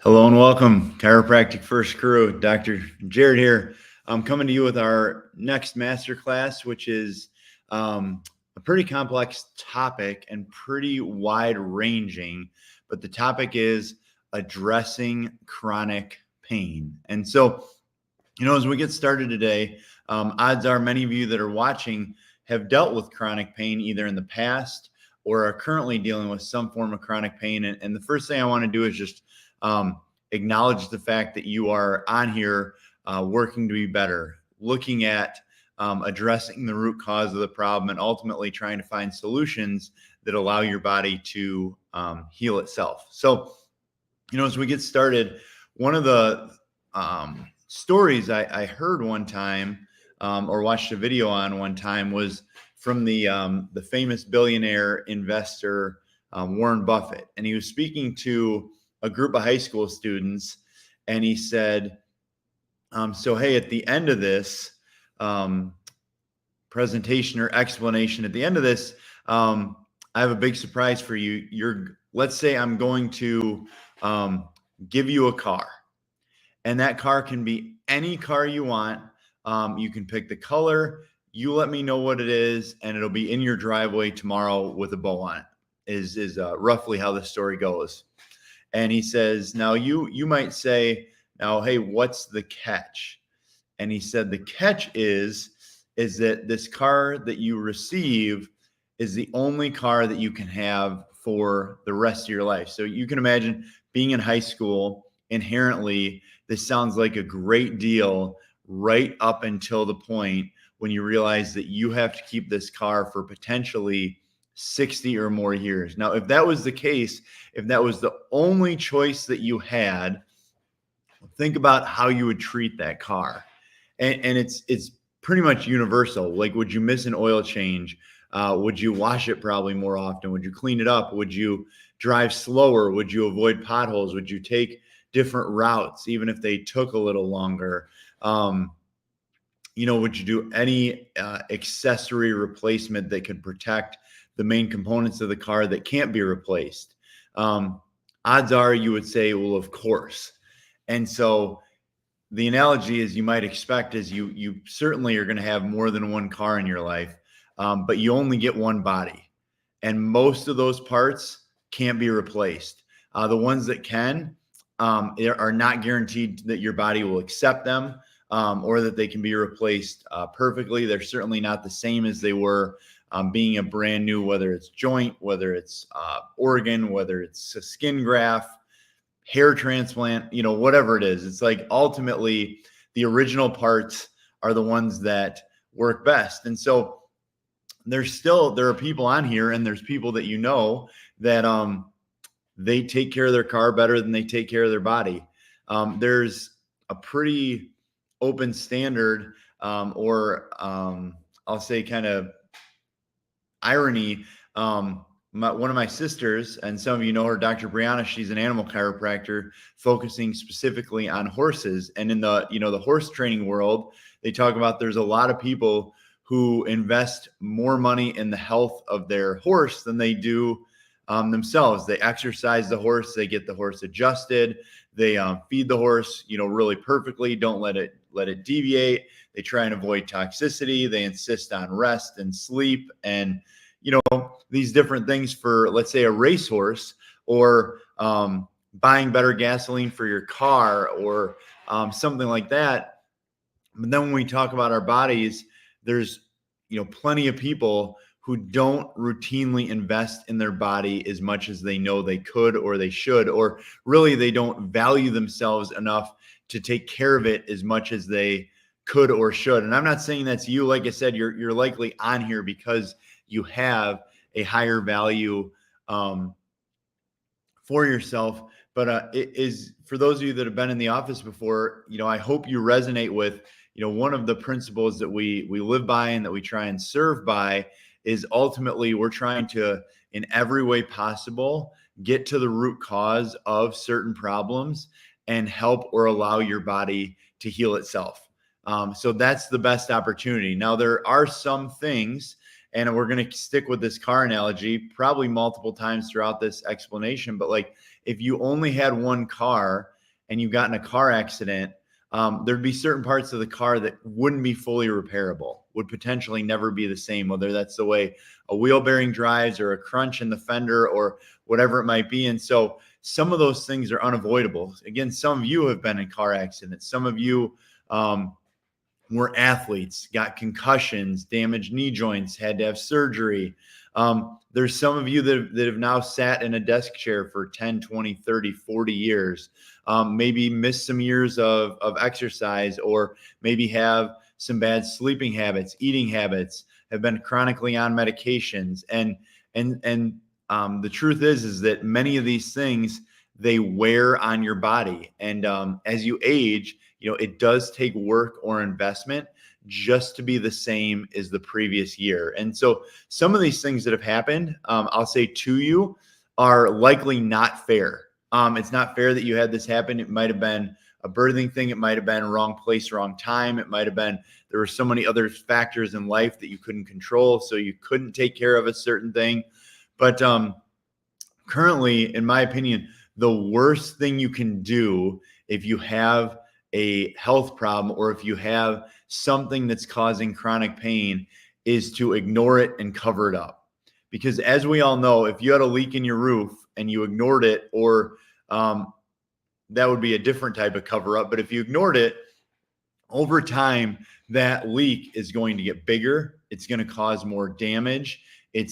Hello and welcome, Chiropractic First Crew. Dr. Jared here. I'm coming to you with our next masterclass, which is a pretty complex topic and pretty wide ranging, but the topic is addressing chronic pain. And so, as we get started today, odds are many of you that are watching have dealt with chronic pain either in the past or are currently dealing with some form of chronic pain. And the first thing I want to do is just acknowledge the fact that you are on here working to be better, looking at addressing the root cause of the problem and ultimately trying to find solutions that allow your body to heal itself. So, as we get started, one of the stories I heard one time or watched a video on one time was from the famous billionaire investor Warren Buffett, and he was speaking to a group of high school students, and he said, "So hey, at the end of this presentation or explanation, at the end of this, I have a big surprise for you. Let's say I'm going to give you a car." And that car can be any car you want. You can pick the color. You let me know what it is, and it'll be in your driveway tomorrow with a bow on it. Is roughly how the story goes. And he says, now you might say, now, hey, what's the catch? And he said, the catch is that this car that you receive is the only car that you can have for the rest of your life. So you can imagine being in high school, inherently, this sounds like a great deal right up until the point when you realize that you have to keep this car for potentially 60 or more years. Now, if that was the case, if that was the only choice that you had, think about how you would treat that car. And it's pretty much universal. Like, would you miss an oil change? Would you wash it probably more often? Would you clean it up? Would you drive slower? Would you avoid potholes? Would you take different routes, even if they took a little longer? Would you do any accessory replacement that could protect the main components of the car that can't be replaced? Odds are you would say, well, of course. And so the analogy, as you might expect, is you certainly are going to have more than one car in your life, but you only get one body. And most of those parts can't be replaced. The ones that can are not guaranteed that your body will accept them or that they can be replaced perfectly. They're certainly not the same as they were being a brand new, whether it's joint, whether it's organ, whether it's a skin graft, hair transplant, whatever it is. It's like ultimately the original parts are the ones that work best. And so there are people on here, and there's people that that they take care of their car better than they take care of their body. There's a pretty open standard or I'll say kind of irony. One of my sisters, and some of you know her, Dr. Brianna, she's an animal chiropractor focusing specifically on horses. And in the horse training world, they talk about there's a lot of people who invest more money in the health of their horse than they do themselves. They exercise the horse, they get the horse adjusted, they feed the horse, really perfectly, don't let it deviate. They try and avoid toxicity. They insist on rest and sleep and these different things for, let's say, a racehorse, or buying better gasoline for your car, or something like that. But then when we talk about our bodies, there's plenty of people who don't routinely invest in their body as much as they know they could or they should, or really they don't value themselves enough to take care of it as much as they could or should. And I'm not saying that's you. Like I said, you're likely on here because you have a higher value for yourself. But it is, for those of you that have been in the office before, I hope you resonate with, one of the principles that we live by and that we try and serve by is ultimately we're trying to, in every way possible, get to the root cause of certain problems and help or allow your body to heal itself. So that's the best opportunity. Now, there are some things, and we're going to stick with this car analogy probably multiple times throughout this explanation, but like if you only had one car and you got in a car accident, there'd be certain parts of the car that wouldn't be fully repairable, would potentially never be the same, whether that's the way a wheel bearing drives or a crunch in the fender or whatever it might be. And so some of those things are unavoidable. Again, some of you have been in car accidents. Some of you were athletes, got concussions, damaged knee joints, had to have surgery. There's some of you that have now sat in a desk chair for 10, 20, 30, 40 years, maybe missed some years of exercise, or maybe have some bad sleeping habits, eating habits, have been chronically on medications. And the truth is that many of these things, they wear on your body. And as you age, it does take work or investment just to be the same as the previous year. And so some of these things that have happened, I'll say to you, are likely not fair. It's not fair that you had this happen. It might have been a birthing thing. It might have been wrong place, wrong time. It might have been there were so many other factors in life that you couldn't control, so you couldn't take care of a certain thing. But currently, in my opinion, the worst thing you can do if you have a health problem or if you have something that's causing chronic pain is to ignore it and cover it up. Because as we all know, if you had a leak in your roof and you ignored it, or that would be a different type of cover up. But if you ignored it, over time, that leak is going to get bigger. It's going to cause more damage. It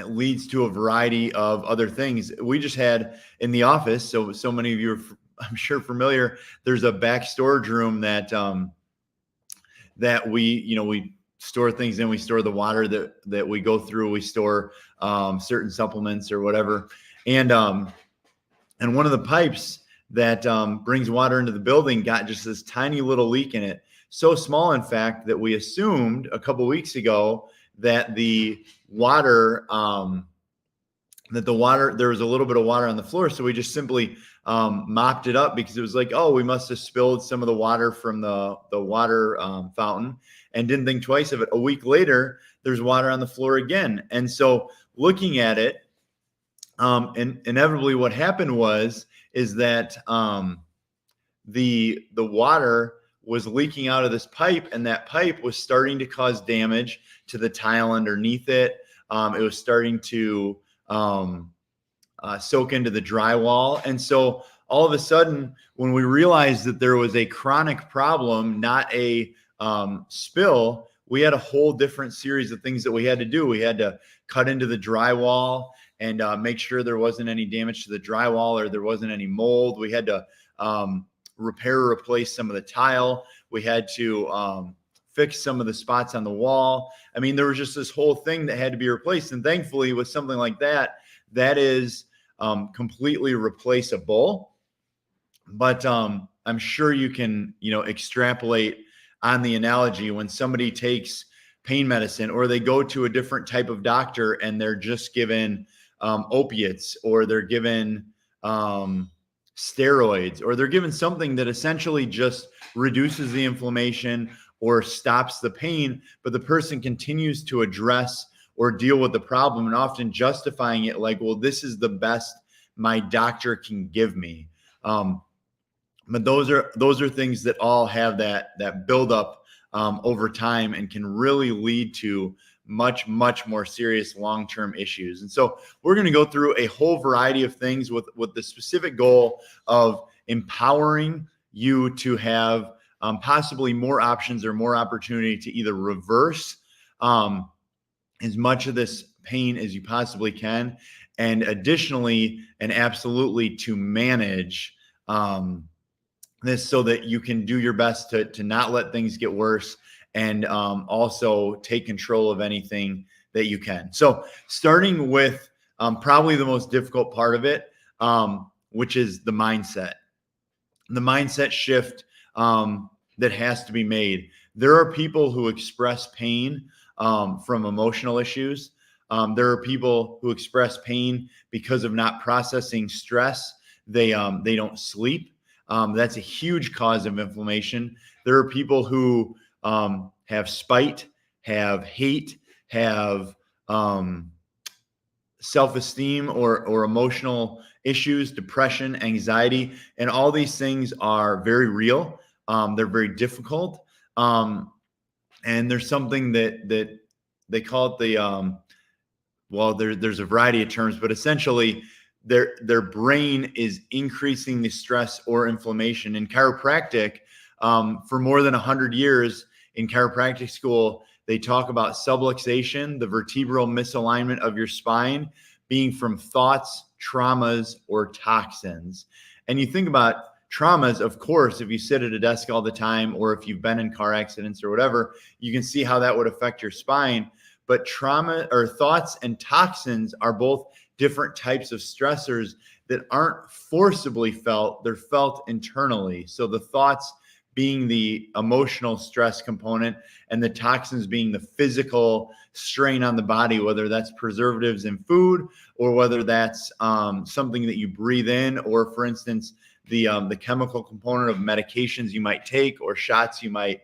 leads to a variety of other things. We just had in the office, so many of you are, I'm sure, familiar. There's a back storage room that we store things in. We store the water that we go through. We store certain supplements or whatever. And one of the pipes that brings water into the building got just this tiny little leak in it. So small, in fact, that we assumed a couple weeks ago that the water, there was a little bit of water on the floor. So we just simply mopped it up, because it was like, oh, we must have spilled some of the water from the water fountain, and didn't think twice of it. A week later, there's water on the floor again. And so looking at it, and inevitably what happened is that the water was leaking out of this pipe, and that pipe was starting to cause damage to the tile underneath it. It was starting to soak into the drywall. And so all of a sudden, when we realized that there was a chronic problem, not a spill, we had a whole different series of things that we had to do. We had to cut into the drywall and make sure there wasn't any damage to the drywall or there wasn't any mold. We had to repair or replace some of the tile. We had to fix some of the spots on the wall. I mean, there was just this whole thing that had to be replaced. And thankfully, with something like that, that is completely replaceable. But I'm sure you can, extrapolate on the analogy when somebody takes pain medicine, or they go to a different type of doctor and they're just given opiates, or they're given steroids, or they're given something that essentially just reduces the inflammation or stops the pain, but the person continues to address or deal with the problem, and often justifying it like, well, this is the best my doctor can give me. But those are things that all have that buildup over time, and can really lead to much, much more serious long-term issues. And so we're going to go through a whole variety of things with the specific goal of empowering you to have possibly more options or more opportunity to either reverse as much of this pain as you possibly can, and additionally and absolutely to manage this so that you can do your best to not let things get worse, and also take control of anything that you can. So starting with probably the most difficult part of it, which is the mindset shift that has to be made. There are people who express pain from emotional issues. There are people who express pain because of not processing stress. They don't sleep. That's a huge cause of inflammation. There are people who have spite, have hate, have self-esteem or emotional issues, depression, anxiety, and all these things are very real. They're very difficult. And there's something that they call it there's a variety of terms, but essentially their brain is increasing the stress or inflammation. In chiropractic, for more than 100 years in chiropractic school, they talk about subluxation, the vertebral misalignment of your spine, being from thoughts, traumas, or toxins. And you think about traumas, of course, if you sit at a desk all the time, or if you've been in car accidents or whatever, you can see how that would affect your spine. But trauma or thoughts and toxins are both different types of stressors that aren't forcibly felt, they're felt internally. So the thoughts being the emotional stress component, and the toxins being the physical strain on the body, whether that's preservatives in food or whether that's something that you breathe in, or for instance, the chemical component of medications you might take or shots you might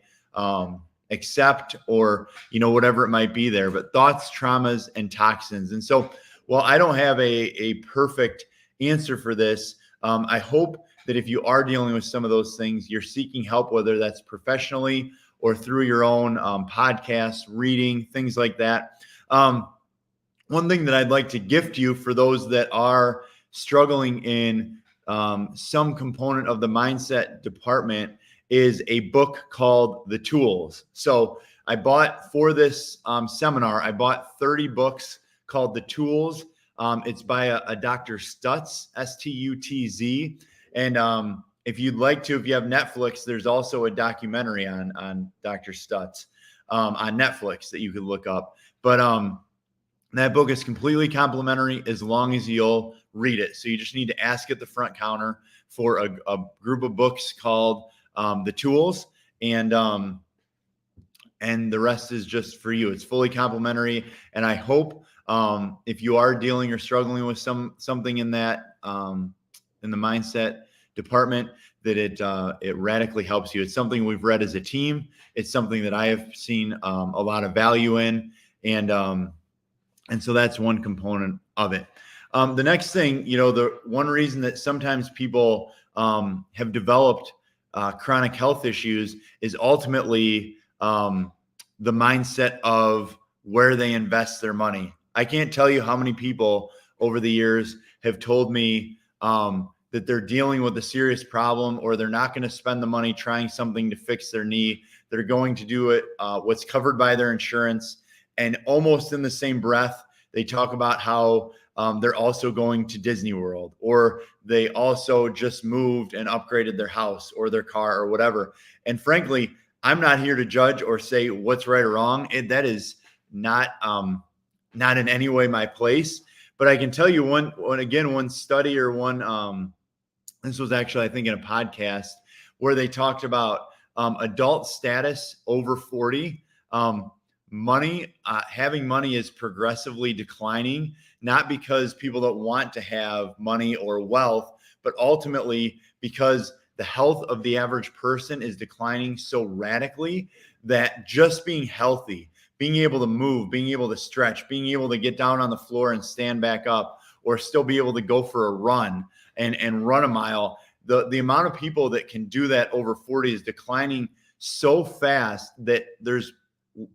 accept, or whatever it might be there. But thoughts, traumas, and toxins. And so while I don't have a perfect answer for this, I hope that if you are dealing with some of those things, you're seeking help, whether that's professionally or through your own podcasts, reading, things like that. One thing that I'd like to gift you for those that are struggling in some component of the mindset department is a book called The Tools. So I bought for this seminar, I bought 30 books called The Tools. It's by a Dr. Stutz, Stutz. And if you'd like to, if you have Netflix, there's also a documentary on Dr. Stutz on Netflix that you could look up. But that book is completely complimentary as long as you'll read it. So you just need to ask at the front counter for a group of books called The Tools, and the rest is just for you. It's fully complimentary, and I hope if you are dealing or struggling with something in that in the mindset department, that it radically helps you. It's something we've read as a team. It's something that I have seen a lot of value in, and so that's one component of it. The next thing, the one reason that sometimes people have developed chronic health issues is ultimately the mindset of where they invest their money. I can't tell you how many people over the years have told me that they're dealing with a serious problem, or they're not going to spend the money trying something to fix their knee. They're going to do it what's covered by their insurance. And almost in the same breath, they talk about how they're also going to Disney World, or they also just moved and upgraded their house or their car or whatever. And frankly, I'm not here to judge or say what's right or wrong. That is not in any way my place. But I can tell you one study or one, this was actually, I think, in a podcast where they talked about adult status over 40. Money, having money is progressively declining, not because people don't want to have money or wealth, but ultimately because the health of the average person is declining so radically that just being healthy, being able to move, being able to stretch, being able to get down on the floor and stand back up, or still be able to go for a run and run a mile, the amount of people that can do that over 40 is declining so fast that there's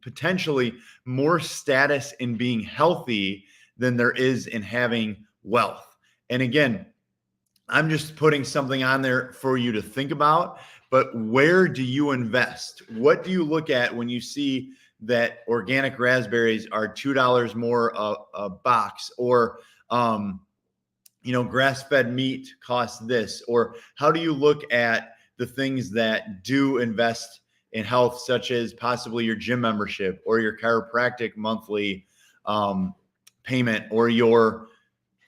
potentially more status in being healthy than there is in having wealth. And again, I'm just putting something on there for you to think about, but where do you invest? What do you look at when you see that organic raspberries are $2 more a box, or grass-fed meat costs this? Or how do you look at the things that do invest in health, such as possibly your gym membership or your chiropractic monthly payment, or your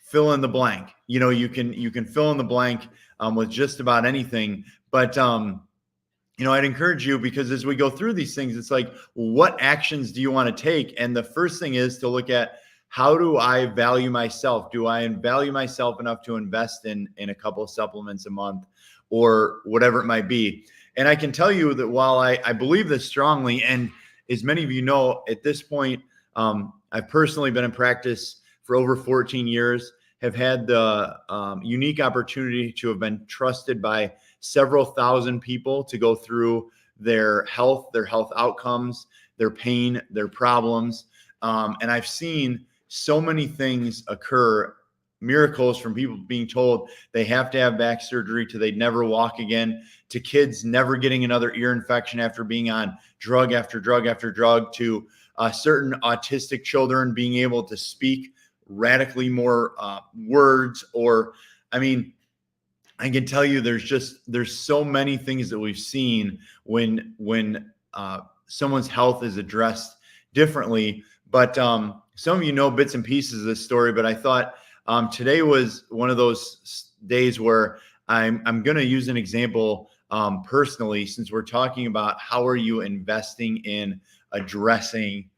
fill in the blank? You can fill in the blank with just about anything. But I'd encourage you, because as we go through these things, it's like, what actions do you want to take? And the first thing is to look at, how do I value myself? Do I value myself enough to invest in a couple of supplements a month, or whatever it might be? And I can tell you that while I believe this strongly, and as many of you know, at this point, I've personally been in practice for over 14 years, have had the unique opportunity to have been trusted by several thousand people to go through their health outcomes, their pain, their problems. And I've seen so many things occur, miracles, from people being told they have to have back surgery to they'd never walk again, to kids never getting another ear infection after being on drug after drug after drug, to certain autistic children being able to speak radically more words. Or, I mean, I can tell you there's so many things that we've seen when someone's health is addressed differently. But some of you know bits and pieces of this story, but I thought today was one of those days where I'm going to use an example personally, since we're talking about how are you investing in addressing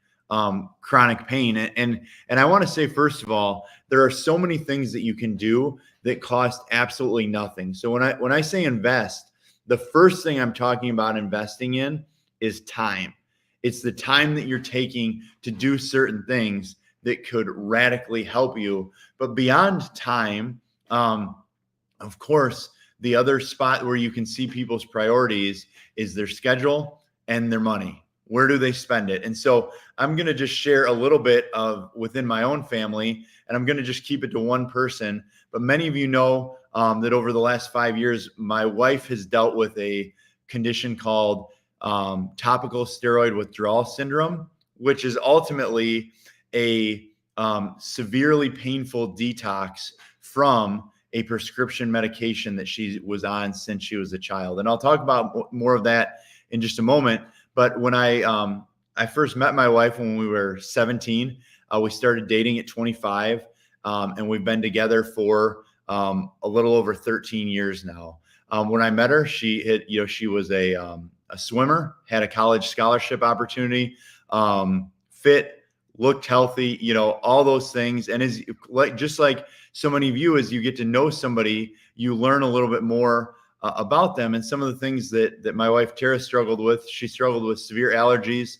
chronic pain. And I want to say, first of all, there are so many things that you can do that cost absolutely nothing. So when I say invest, the first thing I'm talking about investing in is time. It's the time that you're taking to do certain things that could radically help you. But beyond time, of course, the other spot where you can see people's priorities is their schedule and their money. Where do they spend it? And so I'm going to just share a little bit of within my own family, and I'm going to just keep it to one person. But many of you know that over the last 5 years, my wife has dealt with a condition called topical steroid withdrawal syndrome, which is ultimately a severely painful detox from a prescription medication that she was on since she was a child. And I'll talk about more of that in just a moment. But when I first met my wife when we were 17, we started dating at 25, and we've been together for a little over 13 years now. When I met her, she was a swimmer, had a college scholarship opportunity, fit, looked healthy, all those things. And just like so many of you, as you get to know somebody, you learn a little bit more about them. And some of the things that my wife Tara struggled with, she struggled with severe allergies.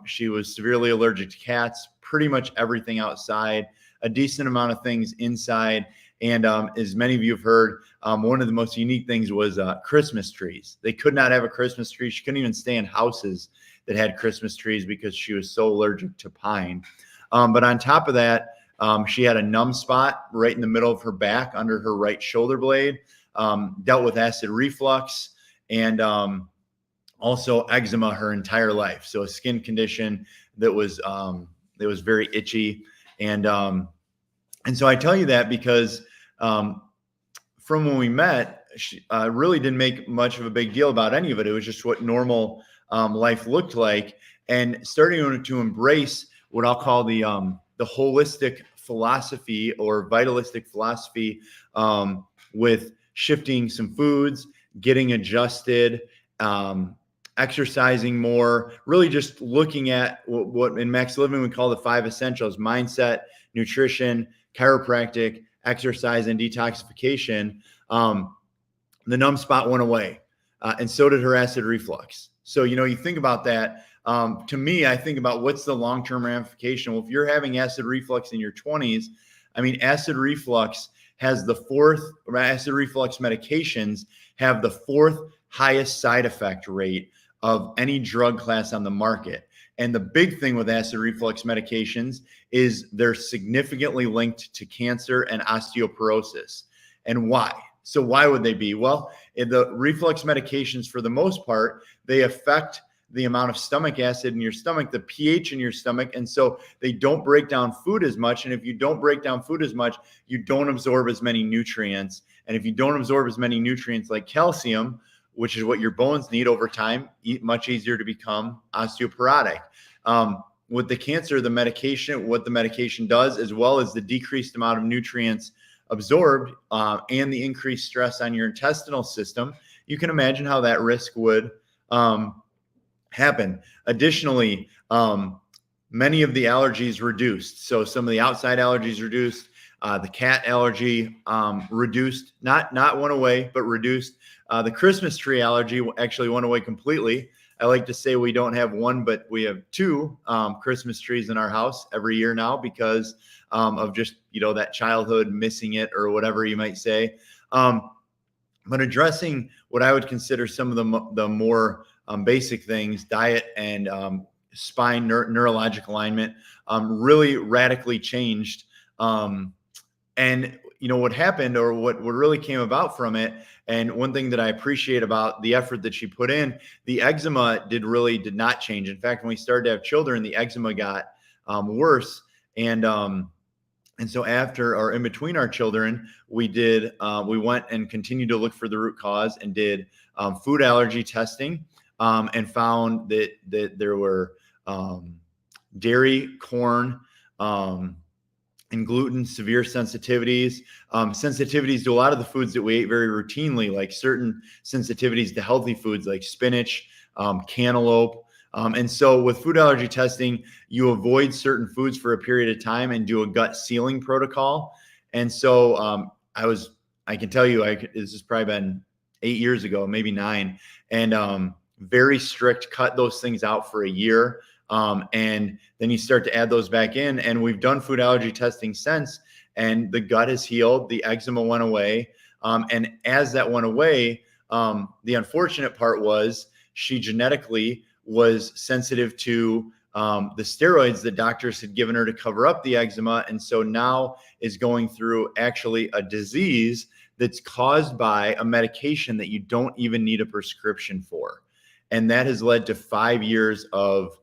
She was severely allergic to cats, pretty much everything outside, a decent amount of things inside. And as many of you have heard, one of the most unique things was Christmas trees. They could not have a Christmas tree. She couldn't even stay in houses that had Christmas trees because she was so allergic to pine. But on top of that, she had a numb spot right in the middle of her back under her right shoulder blade, dealt with acid reflux, and also eczema her entire life. So a skin condition that was very itchy. And so I tell you that because from when we met, she really didn't make much of a big deal about any of it. It was just what normal life looked like, and starting to embrace what I'll call the holistic philosophy or vitalistic philosophy, with shifting some foods, getting adjusted, exercising more, really just looking at what in Max Living we call the 5 essentials: mindset, nutrition, chiropractic, exercise, and detoxification. The numb spot went away, and so did her acid reflux. So, you think about that. To me, I think about what's the long-term ramification. Well, if you're having acid reflux in your 20s, acid reflux medications have the 4th highest side effect rate of any drug class on the market. And the big thing with acid reflux medications is they're significantly linked to cancer and osteoporosis. And why? So why would they be? Well, the reflux medications, for the most part, they affect the amount of stomach acid in your stomach, the pH in your stomach. And so they don't break down food as much. And if you don't break down food as much, you don't absorb as many nutrients. And if you don't absorb as many nutrients like calcium, which is what your bones need over time, much easier to become osteoporotic. With the cancer, what the medication does, as well as the decreased amount of nutrients absorbed and the increased stress on your intestinal system, you can imagine how that risk would happen. Additionally, many of the allergies reduced. So some of the outside allergies reduced, the cat allergy reduced, not went away, but reduced. The Christmas tree allergy actually went away completely. I like to say we don't have one, but we have two Christmas trees in our house every year now because of just, that childhood missing it or whatever you might say. But addressing what I would consider some of the more basic things, diet and spine neurologic alignment, really radically changed. And what happened, or what really came about from it, and one thing that I appreciate about the effort that she put in, the eczema did not change. In fact, when we started to have children, the eczema got worse. And so after, or in between our children, we went and continued to look for the root cause and did food allergy testing, and found that there were dairy, corn, and gluten severe sensitivities, sensitivities to a lot of the foods that we ate very routinely, like certain sensitivities to healthy foods like spinach, cantaloupe. And so with food allergy testing, you avoid certain foods for a period of time and do a gut sealing protocol. And so I can tell you, this has probably been 8 years ago, maybe 9, and very strict, cut those things out for a year. And then you start to add those back in, and we've done food allergy testing since, and the gut has healed, the eczema went away. And as that went away, the unfortunate part was she genetically was sensitive to the steroids that doctors had given her to cover up the eczema. And so now is going through actually a disease that's caused by a medication that you don't even need a prescription for. And that has led to 5 years of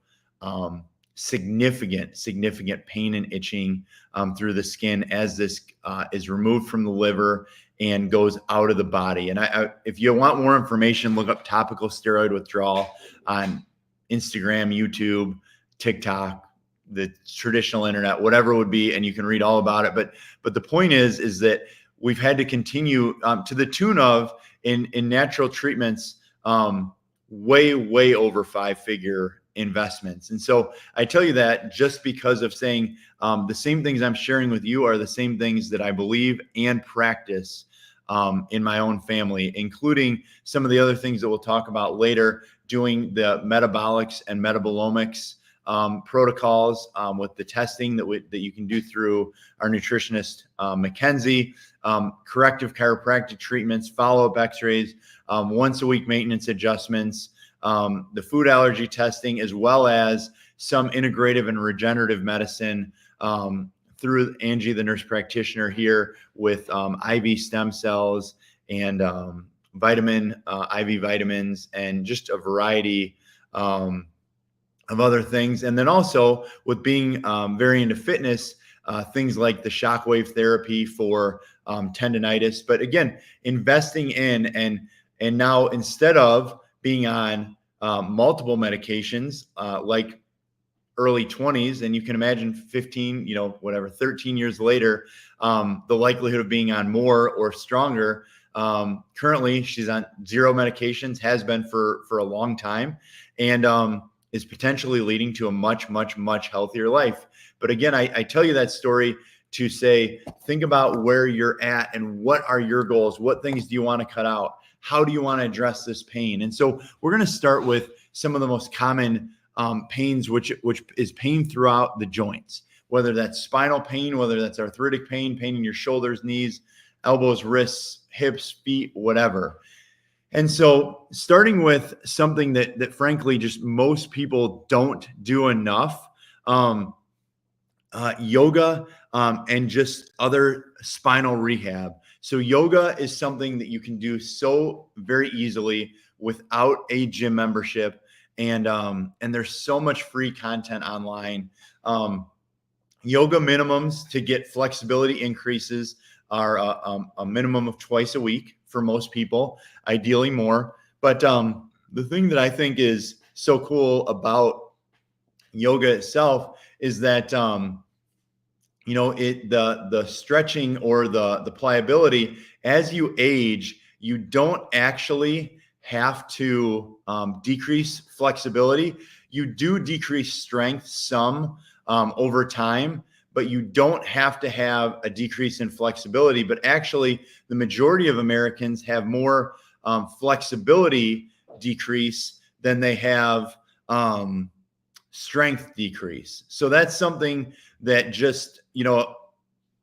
significant pain and itching through the skin as this is removed from the liver and goes out of the body. And if you want more information, look up topical steroid withdrawal on Instagram, YouTube, TikTok, the traditional internet, whatever it would be, and you can read all about it. But the point is that we've had to continue to the tune of in natural treatments, way over 5-figure investments. And so I tell you that just because of saying the same things I'm sharing with you are the same things that I believe and practice in my own family, including some of the other things that we'll talk about later, doing the metabolics and metabolomics protocols with the testing that you can do through our nutritionist, Mackenzie, corrective chiropractic treatments, follow-up x-rays, once a week maintenance adjustments, the food allergy testing, as well as some integrative and regenerative medicine through Angie, the nurse practitioner here, with IV stem cells and IV vitamins, and just a variety of other things. And then also with being very into fitness, things like the shockwave therapy for tendonitis. But again, investing in and now, instead of being on multiple medications like early 20s, and you can imagine 15, 13 years later, the likelihood of being on more or stronger. Currently, she's on 0 medications, has been for a long time, and is potentially leading to a much healthier life. But again, I tell you that story to say, think about where you're at and what are your goals? What things do you want to cut out? How do you want to address this pain? And so we're going to start with some of the most common pains, which is pain throughout the joints, whether that's spinal pain, whether that's arthritic pain in your shoulders, knees, elbows, wrists, hips, feet, whatever. And so starting with something that frankly, just most people don't do enough, yoga, and just other spinal rehab. So yoga is something that you can do so very easily without a gym membership. And there's so much free content online. Yoga minimums to get flexibility increases are a minimum of twice a week for most people, ideally more. But the thing that I think is so cool about yoga itself is that the stretching or the pliability, as you age, you don't actually have to decrease flexibility. You do decrease strength some over time, but you don't have to have a decrease in flexibility. But actually, the majority of Americans have more flexibility decrease then they have strength decrease. So that's something that just,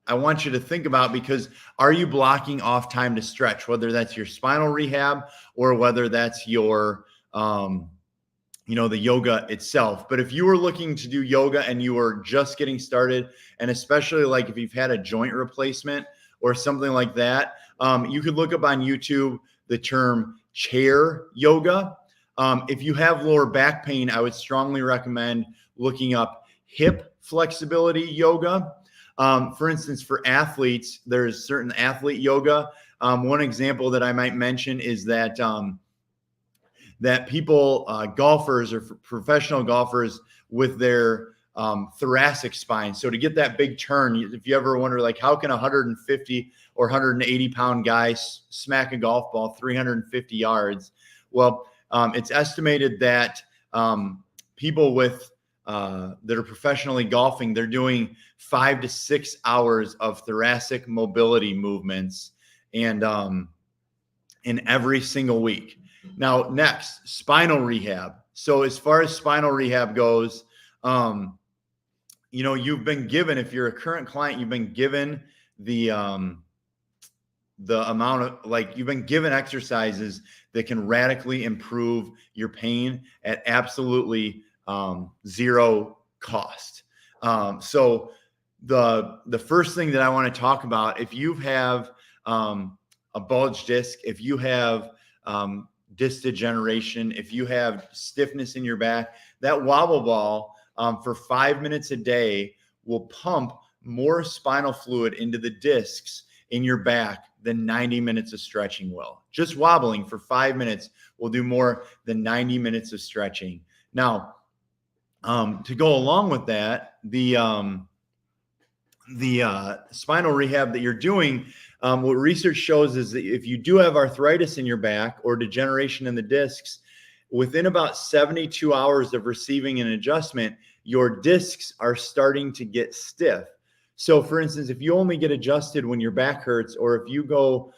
I want you to think about, because are you blocking off time to stretch, whether that's your spinal rehab or whether that's your, the yoga itself. But if you were looking to do yoga and you were just getting started, and especially like if you've had a joint replacement or something like that, you could look up on YouTube the term chair yoga. If you have lower back pain, I would strongly recommend looking up hip flexibility yoga. For instance, for athletes, there's certain athlete yoga. One example that I might mention is that people, golfers or professional golfers with their thoracic spine. So to get that big turn, if you ever wonder, like, how can a 150 or 180 pound guy smack a golf ball 350 yards? Well, it's estimated that people with that are professionally golfing, they're doing 5 to 6 hours of thoracic mobility movements, and in every single week. Now, next, spinal rehab. So as far as spinal rehab goes, you've been given, if you're a current client, you've been given the amount of, like, you've been given exercises that can radically improve your pain at absolutely zero cost. So the first thing that I want to talk about, if you have a bulge disc, if you have disc degeneration, if you have stiffness in your back, that wobble ball for 5 minutes a day will pump more spinal fluid into the discs in your back than 90 minutes of stretching will. Just wobbling for 5 minutes will do more than 90 minutes of stretching. Now, to go along with that, the spinal rehab that you're doing, what research shows is that if you do have arthritis in your back or degeneration in the discs, within about 72 hours of receiving an adjustment, your discs are starting to get stiff. So for instance, if you only get adjusted when your back hurts, or if you go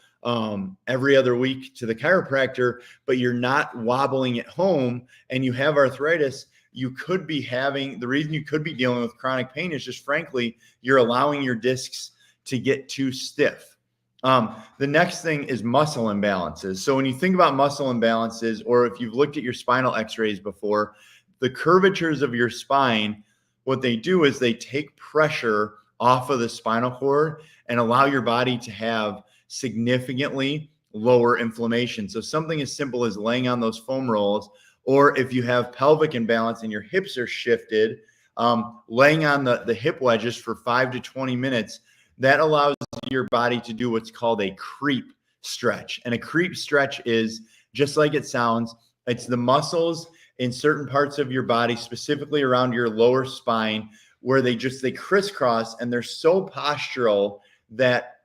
every other week to the chiropractor, but you're not wobbling at home and you have arthritis, you could be having, the reason you could be dealing with chronic pain is just, frankly, you're allowing your discs to get too stiff. The next thing is muscle imbalances. So when you think about muscle imbalances, or if you've looked at your spinal x-rays before, the curvatures of your spine, what they do is they take pressure off of the spinal cord and allow your body to have significantly lower inflammation. So something as simple as laying on those foam rolls, or if you have pelvic imbalance and your hips are shifted, laying on the hip wedges for 5 to 20 minutes, that allows your body to do what's called a creep stretch. And a creep stretch is just like it sounds. It's the muscles in certain parts of your body, specifically around your lower spine, where they crisscross, and they're so postural that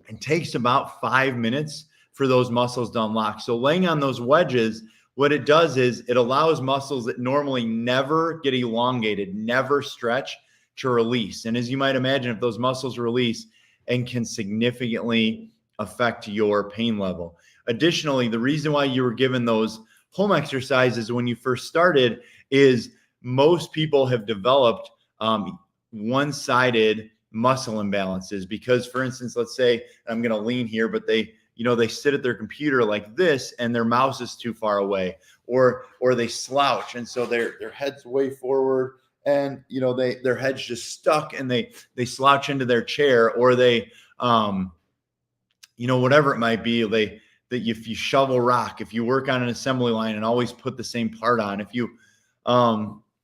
it takes about 5 minutes for those muscles to unlock. So laying on those wedges, what it does is it allows muscles that normally never get elongated, never stretch, to release. And as you might imagine, if those muscles release, and can significantly affect your pain level. Additionally, the reason why you were given those home exercises when you first started is most people have developed one-sided muscle imbalances, because, for instance, let's say, I'm going to lean here, but they sit at their computer like this and their mouse is too far away, or they slouch, and so their head's way forward, and their head's just stuck, and they slouch into their chair, or they whatever it might be, if you shovel rock, if you work on an assembly line and always put the same part on, if you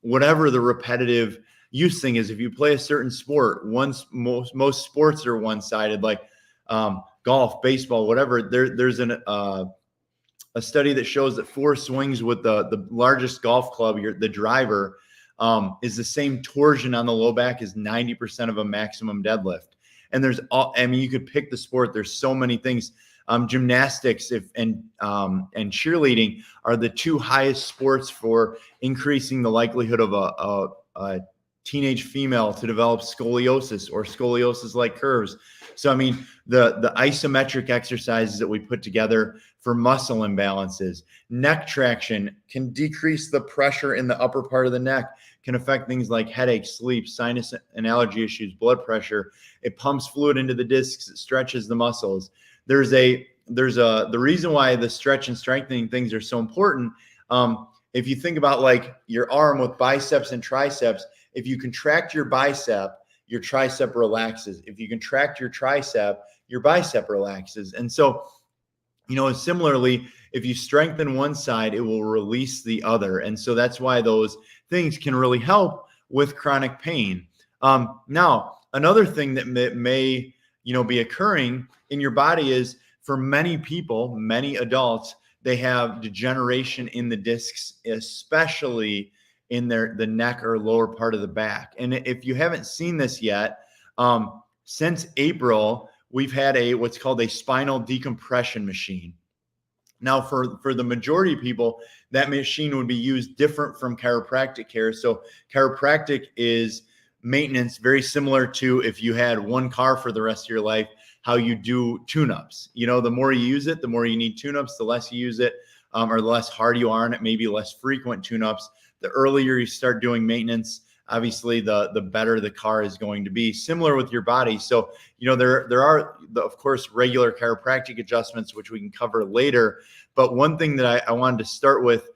whatever the repetitive use thing is, if you play a certain sport, most sports are one-sided, like golf, baseball, whatever. There's a study that shows that 4 swings with the largest golf club, the driver, is the same torsion on the low back as 90% of a maximum deadlift. And you could pick the sport. There's so many things. Gymnastics and cheerleading are the 2 highest sports for increasing the likelihood of a teenage female to develop scoliosis or scoliosis-like curves. So, I mean, the isometric exercises that we put together for muscle imbalances, neck traction can decrease the pressure in the upper part of the neck, can affect things like headache, sleep, sinus and allergy issues, blood pressure. It pumps fluid into the discs, it stretches the muscles. The reason why the stretch and strengthening things are so important. If you think about like your arm with biceps and triceps, if you contract your bicep, your tricep relaxes. If you contract your tricep, your bicep relaxes. And so, similarly, if you strengthen one side, it will release the other. And so that's why those things can really help with chronic pain. Now, another thing that may be occurring in your body is, for many people, many adults, they have degeneration in the discs, especially in the neck or lower part of the back. And if you haven't seen this yet, since April, we've had what's called a spinal decompression machine. Now, for the majority of people, that machine would be used different from chiropractic care. So chiropractic is maintenance, very similar to if you had one car for the rest of your life, how you do tune-ups. The more you use it, the more you need tune-ups. The less you use it, or the less hard you are on it, maybe less frequent tune-ups. The earlier you start doing maintenance, obviously the better the car is going to be. Similar with your body. So, there are, of course, regular chiropractic adjustments, which we can cover later. But one thing that I wanted to start with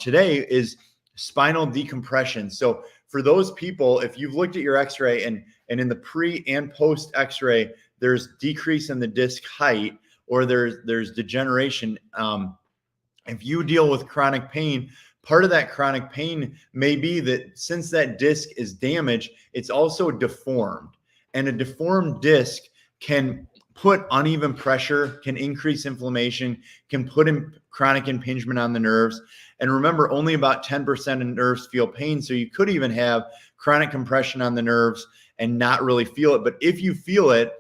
today is spinal decompression. So for those people, if you've looked at your x-ray and in the pre and post x-ray, there's decrease in the disc height, or there's degeneration. If you deal with chronic pain, part of that chronic pain may be that since that disc is damaged, it's also deformed. And a deformed disc can put uneven pressure, can increase inflammation, can put in chronic impingement on the nerves. And remember, only about 10% of nerves feel pain. So you could even have chronic compression on the nerves and not really feel it. But if you feel it,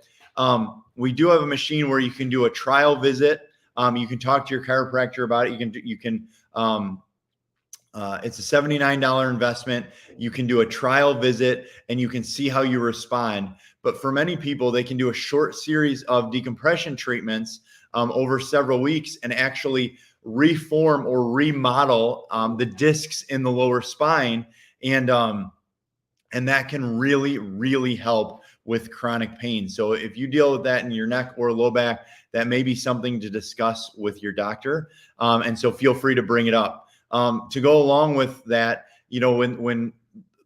we do have a machine where you can do a trial visit. You can talk to your chiropractor about it. It's a $79 investment. You can do a trial visit and you can see how you respond. But for many people, they can do a short series of decompression treatments over several weeks and actually reform or remodel the discs in the lower spine. And that can really, really help with chronic pain. So if you deal with that in your neck or low back, that may be something to discuss with your doctor. And so feel free to bring it up. To go along with that, when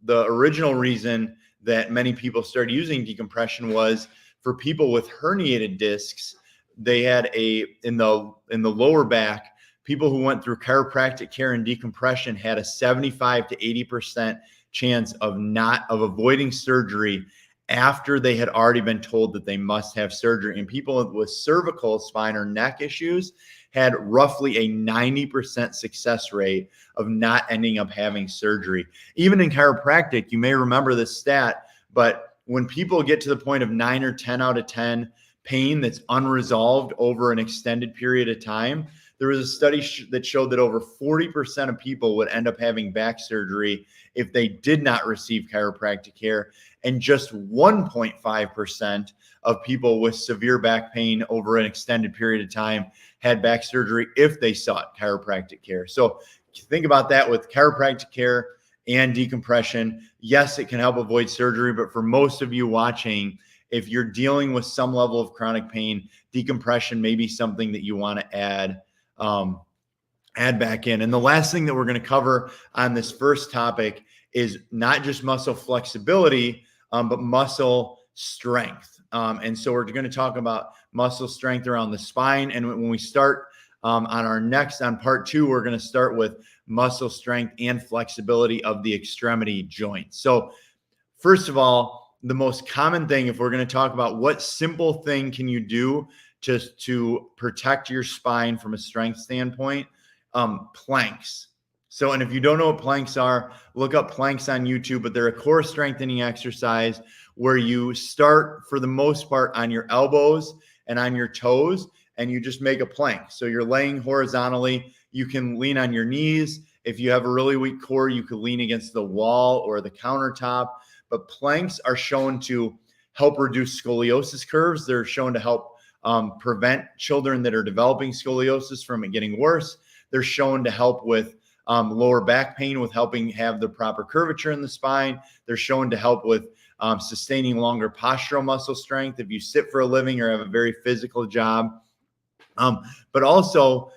the original reason that many people started using decompression was for people with herniated discs. They had in the lower back, people who went through chiropractic care and decompression had a 75 to 80% chance of avoiding surgery after they had already been told that they must have surgery. And people with cervical spine or neck issues had roughly a 90% success rate of not ending up having surgery. Even in chiropractic, you may remember this stat, but when people get to the point of 9 or 10 out of 10 pain that's unresolved over an extended period of time, there was a study that showed that over 40% of people would end up having back surgery if they did not receive chiropractic care, and just 1.5% of people with severe back pain over an extended period of time had back surgery if they sought chiropractic care. So think about that with chiropractic care and decompression. Yes, it can help avoid surgery, but for most of you watching, if you're dealing with some level of chronic pain, decompression may be something that you want to add back in. And the last thing that we're going to cover on this first topic is not just muscle flexibility, but muscle strength. And so we're going to talk about muscle strength around the spine. And when we start on part 2, we're going to start with muscle strength and flexibility of the extremity joints. So first of all, the most common thing, if we're going to talk about what simple thing can you do to protect your spine from a strength standpoint, planks. So, and if you don't know what planks are, look up planks on YouTube, but they're a core strengthening exercise where you start for the most part on your elbows and on your toes, and you just make a plank. So you're laying horizontally. You can lean on your knees. If you have a really weak core, you could lean against the wall or the countertop. but planks are shown to help reduce scoliosis curves. They're shown to help prevent children that are developing scoliosis from it getting worse. They're shown to help with lower back pain, with helping have the proper curvature in the spine. They're shown to help with sustaining longer postural muscle strength if you sit for a living or have a very physical job. But also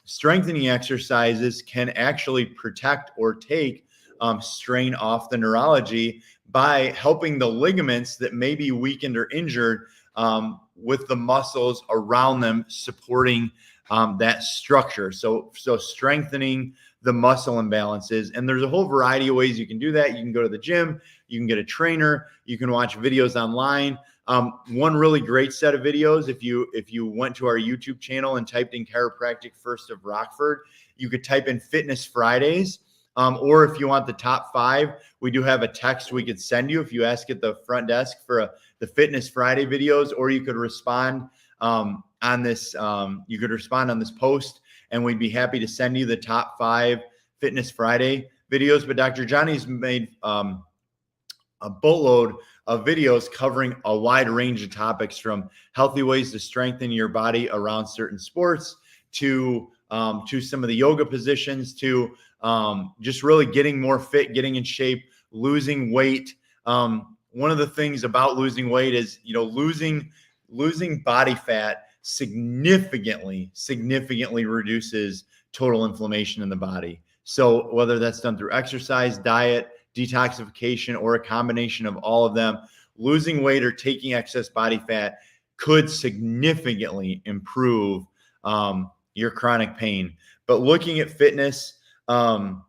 strengthening exercises can actually protect or take strain off the neurology by helping the ligaments that may be weakened or injured with the muscles around them supporting that structure. So strengthening the muscle imbalances. And there's a whole variety of ways you can do that. You can go to the gym, you can get a trainer, you can watch videos online. One really great set of videos, if you went to our YouTube channel and typed in Chiropractic First of Rockford, you could type in Fitness Fridays. Or if you want the top 5, we do have a text we could send you if you ask at the front desk for the Fitness Friday videos, or you could respond on this. You could respond on this post, and we'd be happy to send you the top 5 Fitness Friday videos. But Dr. Johnny's made a boatload of videos covering a wide range of topics, from healthy ways to strengthen your body around certain sports to some of the yoga positions to just really getting more fit, getting in shape, losing weight. One of the things about losing weight is, losing body fat significantly reduces total inflammation in the body. So whether that's done through exercise, diet, detoxification, or a combination of all of them, losing weight or taking excess body fat could significantly improve your chronic pain. But looking at fitness and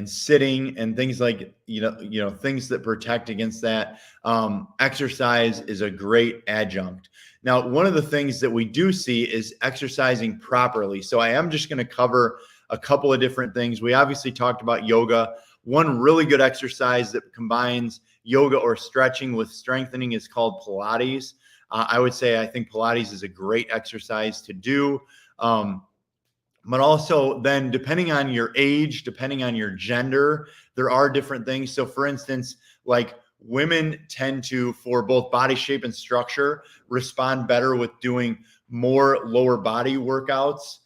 sitting and things like things that protect against that, exercise is a great adjunct. Now, one of the things that we do see is exercising properly. So I am just going to cover a couple of different things. We obviously talked about yoga. One really good exercise that combines yoga or stretching with strengthening is called Pilates. I think Pilates is a great exercise to do. But also then, depending on your age, depending on your gender, there are different things. So for instance, like women tend to, for both body shape and structure, respond better with doing more lower body workouts,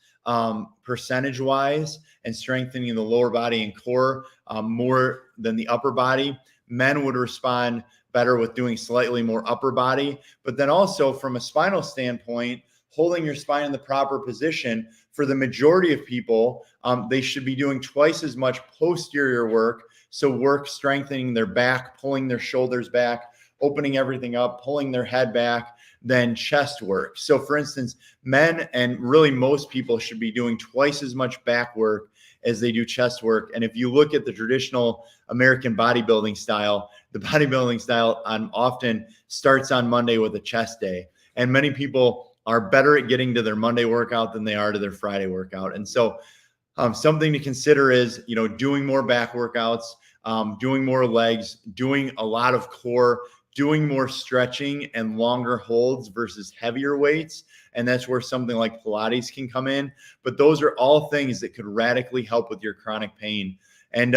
percentage wise, and strengthening the lower body and core more than the upper body. Men would respond better with doing slightly more upper body. But then also from a spinal standpoint, holding your spine in the proper position, for the majority of people, they should be doing twice as much posterior work. So work strengthening their back, pulling their shoulders back, opening everything up, pulling their head back, than chest work. So for instance, men and really most people should be doing twice as much back work as they do chest work. And if you look at the traditional American bodybuilding style, the bodybuilding style often starts on Monday with a chest day. And many people are better at getting to their Monday workout than they are to their Friday workout. And so something to consider is, doing more back workouts, doing more legs, doing a lot of core, doing more stretching and longer holds versus heavier weights. And that's where something like Pilates can come in. But those are all things that could radically help with your chronic pain. And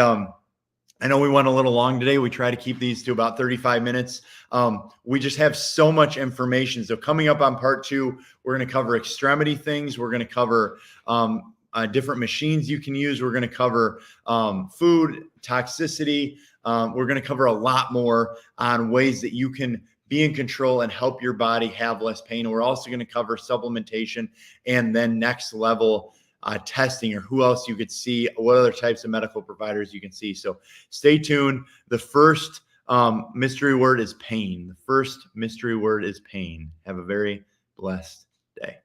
I know we went a little long today. We try to keep these to about 35 minutes. We just have so much information. So coming up on part 2, we're going to cover extremity things. We're going to cover different machines you can use. We're going to cover food, toxicity. We're going to cover a lot more on ways that you can be in control and help your body have less pain. And we're also going to cover supplementation and then next level testing, or who else you could see, what other types of medical providers you can see. So stay tuned. The first mystery word is pain. The first mystery word is pain. Have a very blessed day.